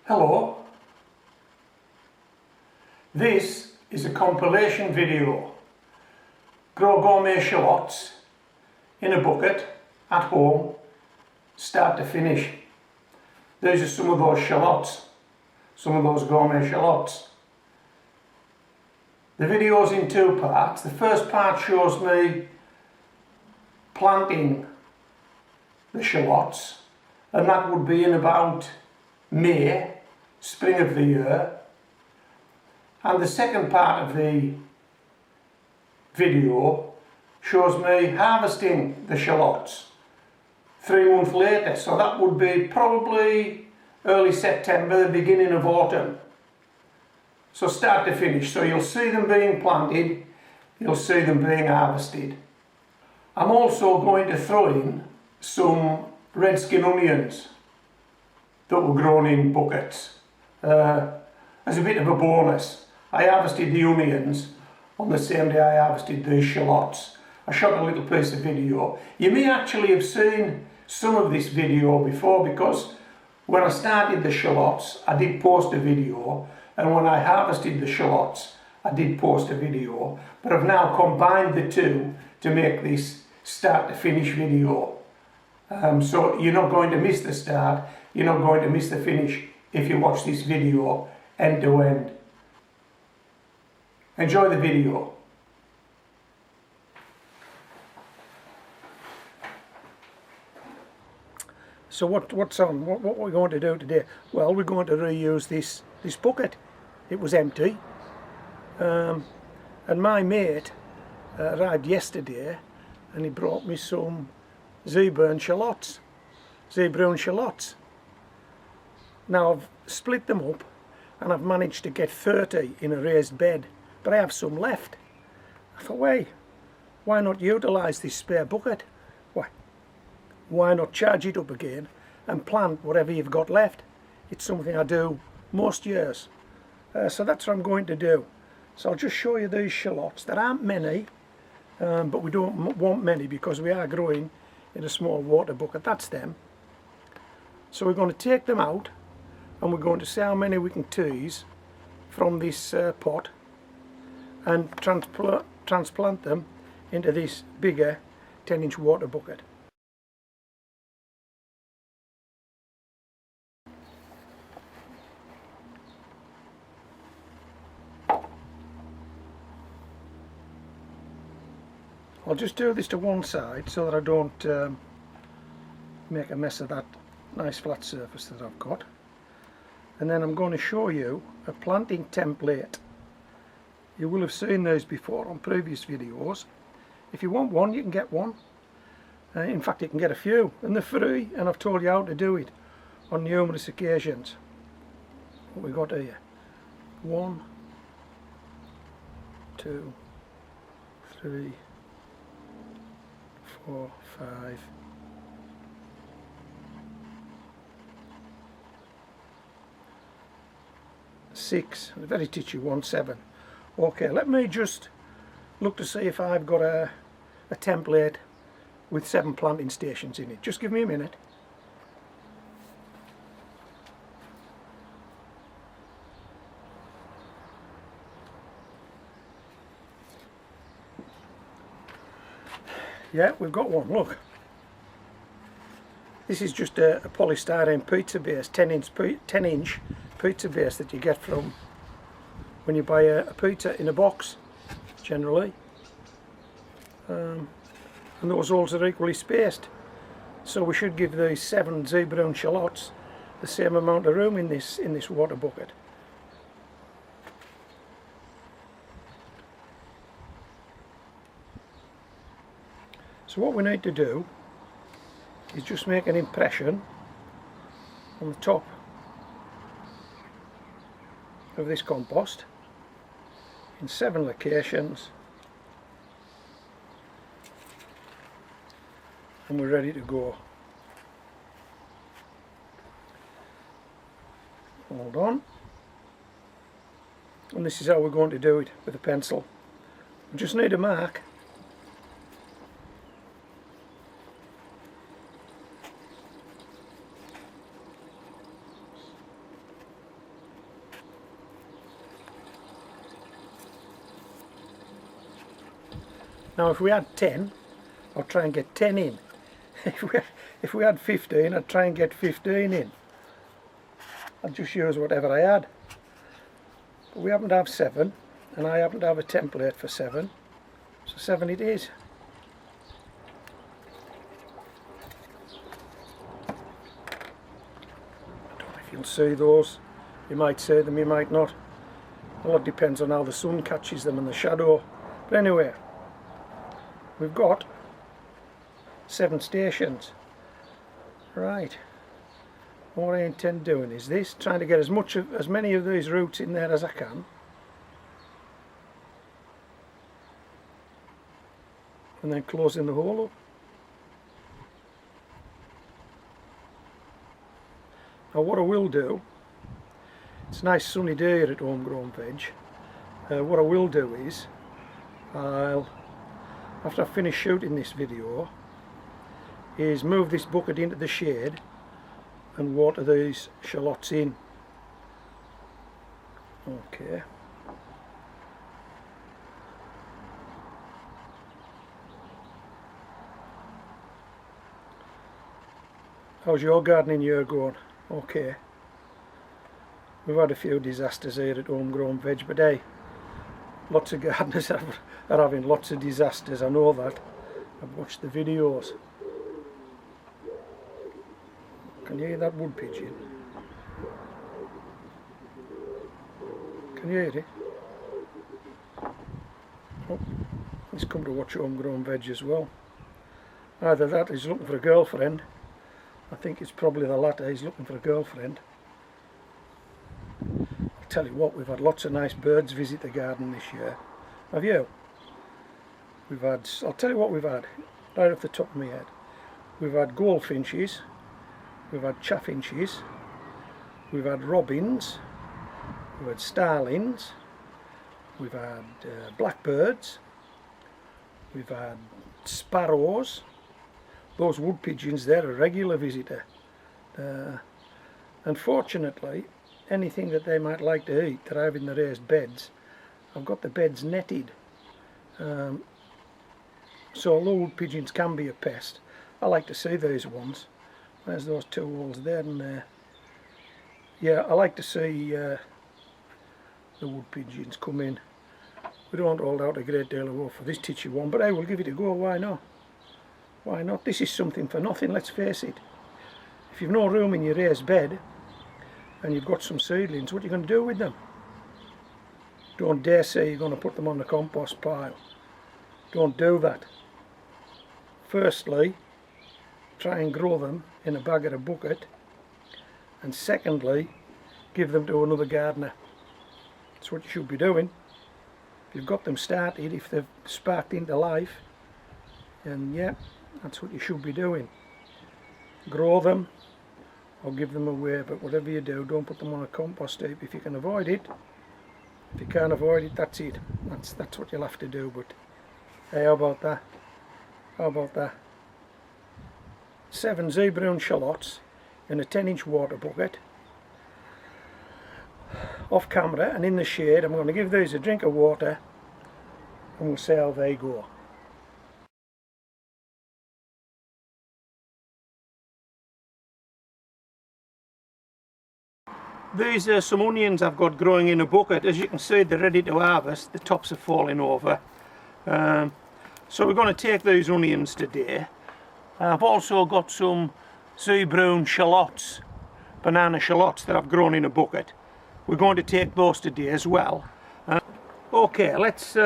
Hello, this is a compilation video. Grow gourmet shallots in a bucket at home, start to finish. These are some of those shallots, some of those gourmet shallots. The video is in two parts. The first part shows me planting the shallots, and that would be in about May, spring of the year. And the second part of the video shows me harvesting the shallots 3 months later, so that would be probably early September, the beginning of autumn. So start to finish, so you'll see them being planted, you'll see them being harvested. I'm also going to throw in some red skin onions that were grown in buckets as a bit of a bonus. I harvested the onions on the same day I harvested these shallots. I shot a little piece of video. You may actually have seen some of this video before, because when I started the shallots I did post a video, and when I harvested the shallots I did post a video, but I've now combined the two to make this start to finish video. So you're not going to miss the start, you're not going to miss the finish if you watch this video end to end. Enjoy the video. So what's on? What we're going to do today? Well, we're going to reuse this bucket. It was empty, and my mate arrived yesterday, and he brought me some zebra shallots. Now I've split them up, and I've managed to get 30 in a raised bed, but I have some left. I thought, why not utilise this spare bucket? Why not charge it up again and plant whatever you've got left? It's something I do most years. So that's what I'm going to do. So I'll just show you these shallots. There aren't many, but we don't want many because we are growing in a small water bucket. That's them. So we're going to take them out, and we're going to see how many we can tease from this pot and transplant them into this bigger 10-inch water bucket. I'll just do this to one side so that I don't make a mess of that nice flat surface that I've got. And then I'm going to show you a planting template. You will have seen those before on previous videos. If you want one, you can get one. In fact, you can get a few, and they're free, and I've told you how to do it on numerous occasions. What we got here? 1, 2, 3, 4, 5, 6, and a very titchy 1, 7. Okay, let me just look to see if I've got a template with 7 planting stations in it. Just give me a minute. Yeah, we've got one, look. This is just a polystyrene pizza base, 10-inch pizza base that you get from when you buy a pizza in a box, generally. And those holes are equally spaced. So we should give these 7 zebra shallots the same amount of room in this water bucket. So what we need to do is just make an impression on the top of this compost in 7 locations, and we're ready to go. Hold on. And this is how we're going to do it with a pencil. We just need a mark. Now if we had 10, I'd try and get 10 in. If we had 15, I'd try and get 15 in. I'd just use whatever I had. But we happen to have 7, and I happen to have a template for 7, so 7 it is. I don't know if you'll see those. You might see them, you might not. A lot depends on how the sun catches them and the shadow. But anyway, we've got 7 stations. Right. What I intend doing is this, trying to get as many of these roots in there as I can. And then closing the hole up. Now what I will do, it's a nice sunny day here at Homegrown Veg. What I will do is, after I finish shooting this video, is move this bucket into the shade and water these shallots in. Okay. How's your gardening year going? Okay. We've had a few disasters here at Homegrown Veg, but hey, lots of gardeners are having lots of disasters, I know that. I've watched the videos. Can you hear that wood pigeon? Can you hear it? Oh, he's come to watch Homegrown Veg as well. Either that, he's looking for a girlfriend. I think it's probably the latter, he's looking for a girlfriend. I'll tell you what, we've had lots of nice birds visit the garden this year. Have you? We've had, I'll tell you what we've had, right off the top of my head. We've had goldfinches. We've had chaffinches, we've had robins, we've had starlings, we've had blackbirds, we've had sparrows. Those wood pigeons, they're a regular visitor. Unfortunately, anything that they might like to eat that I have in the raised beds, I've got the beds netted. So although wood pigeons can be a pest, I like to see these ones. There's those 2 holes there and there. Yeah, I like to see the wood pigeons come in. We don't hold out a great deal of hope for this titchy one, but I will give it a go, why not? Why not? This is something for nothing, let's face it. If you've no room in your raised bed and you've got some seedlings, what are you going to do with them? Don't dare say you're going to put them on the compost pile. Don't do that. Firstly, try and grow them in a bag or a bucket, and secondly, give them to another gardener. That's what you should be doing. If you've got them started, if they've sparked into life, and yeah, that's what you should be doing. Grow them or give them away, but whatever you do, don't put them on a compost heap if you can avoid it. If you can't avoid it, that's it. That's what you'll have to do. But hey, how about that? How about that? 7 zebra shallots in a 10-inch water bucket, off camera and in the shade. I'm going to give these a drink of water and we'll see how they go. These are some onions I've got growing in a bucket. As you can see, they're ready to harvest. The tops are falling over. So we're going to take these onions today. I've also got some zebra shallots, banana shallots that I've grown in a bucket. We're going to take those today as well. Okay, let's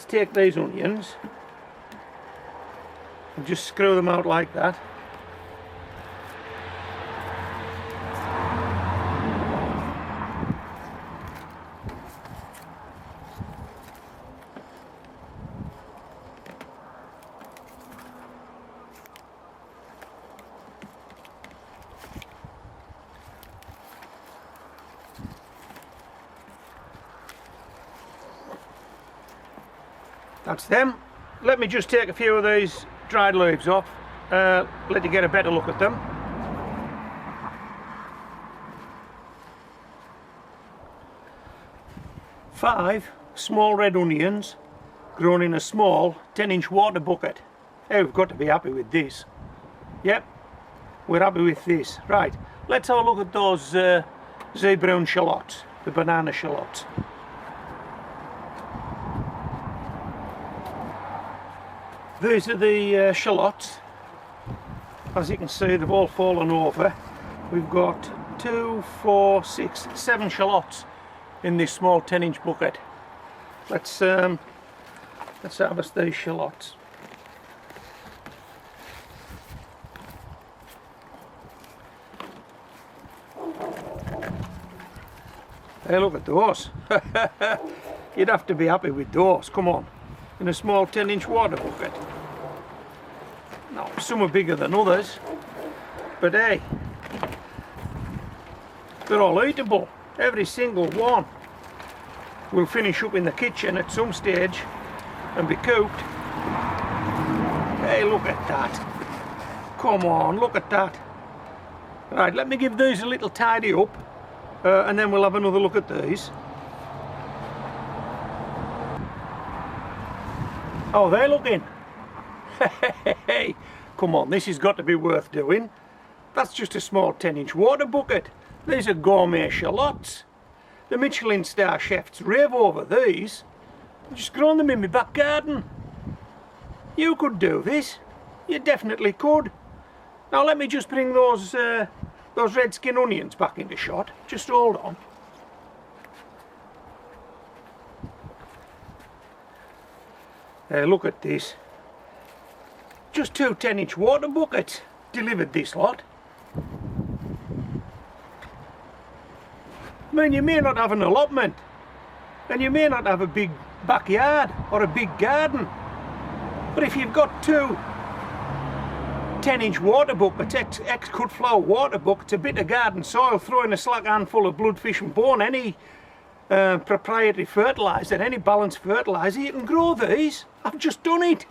take these onions and just screw them out like that. That's them. Let me just take a few of these dried leaves off, let you get a better look at them. Five small red onions grown in a small 10-inch water bucket. Hey, we've got to be happy with this. Yep, we're happy with this. Right, let's have a look at those zea-brown shallots, the banana shallots. These are the shallots. As you can see, they've all fallen over. We've got 2, 4, 6, 7 shallots in this small 10-inch bucket. Let's harvest these shallots. Hey, look at those. You'd have to be happy with those. Come on, in a small 10-inch water bucket. Now, some are bigger than others, but hey, they're all eatable. Every single one will finish up in the kitchen at some stage and be cooked. Hey, look at that. Come on, look at that. Right, let me give these a little tidy up and then we'll have another look at these. Oh, they're looking. Hey, come on, this has got to be worth doing. That's just a small 10-inch water bucket. These are gourmet shallots. The Michelin star chefs rave over these. I've just grown them in my back garden. You could do this. You definitely could. Now let me just bring those red skin onions back into shot. Just hold on. Hey, look at this. Just 2 10-inch water buckets delivered this lot. I mean, you may not have an allotment, and you may not have a big backyard or a big garden, but if you've got 2 10-inch water buckets, ex-cut flower water buckets, a bit of garden soil, throw in a slack handful of bloodfish and bone, any proprietary fertiliser, any balanced fertiliser, you can grow these. I've just done it.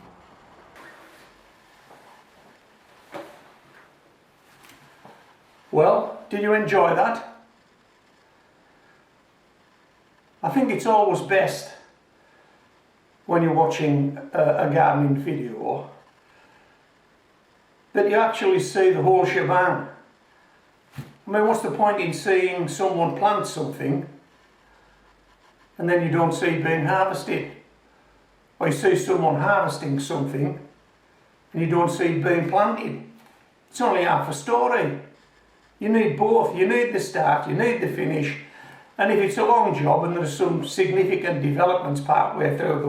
Well, did you enjoy that? I think it's always best when you're watching a gardening video that you actually see the whole shebang. I mean, what's the point in seeing someone plant something and then you don't see it being harvested? Or you see someone harvesting something and you don't see it being planted? It's only half a story. You need both. You need the start, you need the finish, and if it's a long job and there's some significant developments partway through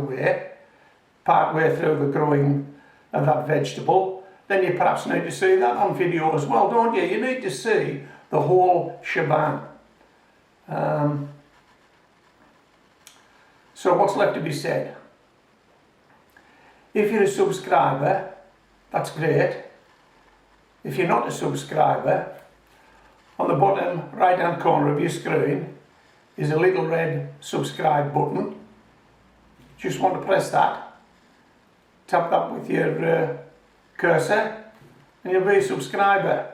the growing of that vegetable, then you perhaps need to see that on video as well, don't you? You need to see the whole shebang. So what's left to be said? If you're a subscriber, that's great. If you're not a subscriber, on the bottom right hand corner of your screen is a little red subscribe button. Just want to press that. Tap that with your cursor and you'll be a subscriber.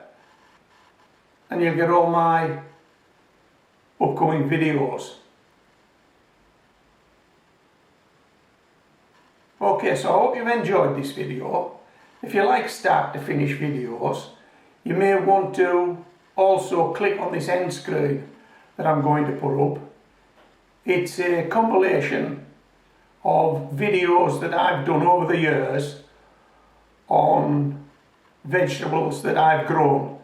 And you'll get all my upcoming videos. Okay, so I hope you've enjoyed this video. If you like start to finish videos, you may want to also click on this end screen that I'm going to put up. It's a compilation of videos that I've done over the years on vegetables that I've grown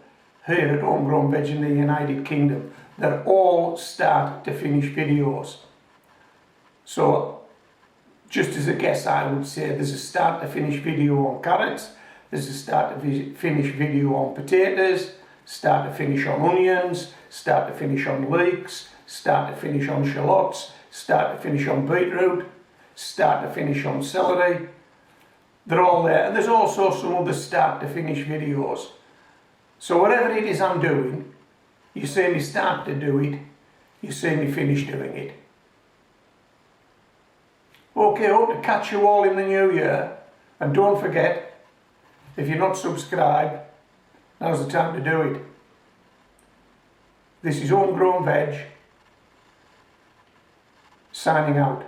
here at Homegrown Veg in the United Kingdom. They're all start to finish videos. So just as a guess, I would say there's a start to finish video on carrots, there's a start to finish video on potatoes, start to finish on onions, start to finish on leeks, start to finish on shallots, start to finish on beetroot, start to finish on celery. They're all there, and there's also some other start to finish videos. So whatever it is I'm doing, you see me start to do it, you see me finish doing it. Okay, hope to catch you all in the new year, and don't forget, if you're not subscribed, now's the time to do it. This is Homegrown Veg, signing out.